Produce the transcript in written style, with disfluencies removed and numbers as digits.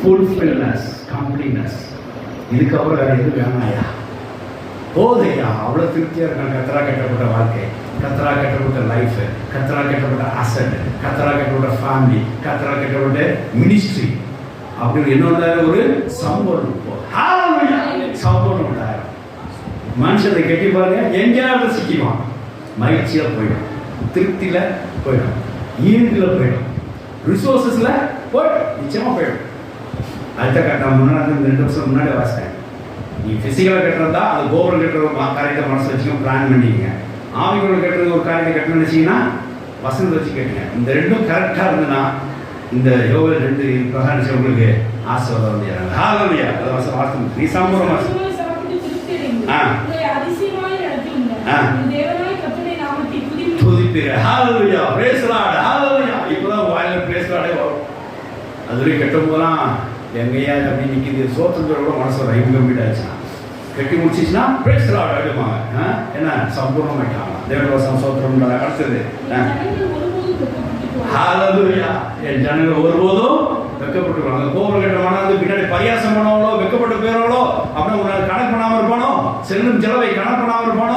Fulfilness, completeness. இதுக்கப்புறம் வேற எதுவும் வேணாயா? போதையா? அவ்வளோ திருப்தியாக இருக்காங்க. கத்தரா கட்டப்பட்ட வாழ்க்கை, கத்தரா கட்டப்பட்ட லைஃப், கத்தரா கட்டப்பட்ட அசட், கத்தரா கட்டப்பட்ட ஃபேமிலி, கத்தரா கட்டப்பட்ட மினிஸ்ட்ரி அப்படின்னு என்ன ஒரு சம்பவம். சம்பவம் உண்டாயிரம். மனுஷனை கட்டி பாருங்க, எங்கேயாவது சிக்கிவான். மகிழ்ச்சியாக போயிடும், திருப்தியில் போயிடும், ஈர்ப்பில் போயிடும், ரிசோர்ஸஸில் போயிடும், நிச்சயமாக போயிடும். அடுத்த கட்டம் முன்னாடி 2 வருஷம் முன்னாடி வாசிட்டேன். நீ ஃபிசிக்கலாக கட்டுறதா அது கோபுரம் கட்டுறது காரியத்தை மனசு வச்சுக்கோங்க, பிளான் பண்ணிக்கங்க. ஆவிகளை கட்டுறது ஒரு காரியத்தை கட்டணும்னு வச்சிங்கன்னா வசனத்தை வச்சு கேட்டுங்க. இந்த 2ம் கரெக்டாக இருந்ததுன்னா இந்த யோகா 2 பிரகாரம் உங்களுக்கு ஆசீர்வாதம் வந்து ஹalleluya. அது வார்த்தை நீ சம்பூர்ணமா துதிப்பீங்க. ஹalleluya, praise the Lord, hallelujah. இப்போதான் வாயில praise the Lord வரும். அதுவே கட்டும் போதெல்லாம் எங்கேயா அப்படி நிற்கிது சோத்தத்தோட கூட மனசு ஒரு ஐம்பது ஆச்சுன்னா கட்டி முடிச்சிச்சுன்னா praise the Lord அப்படிமாங்க. என்ன சம்பூர்ணமாயிட்டாங்க. தேவனுடைய சோத்திரம். அடுத்தது ஹalleluya. என் ஜனங்கள் ஒருபோதும் வெட்கப்பட்டுருவாங்க. கோபுரம் கட்ட மனம் பின்னாடி பரியாசம் பண்ணவங்களோ வெட்கப்பட்டு போயிடவங்களோ அப்படின்னா கணக்கு பண்ணாமல் இருப்பானோ, செல்லும் செலவை கணக்கு பண்ணாமல் இருப்பானோ.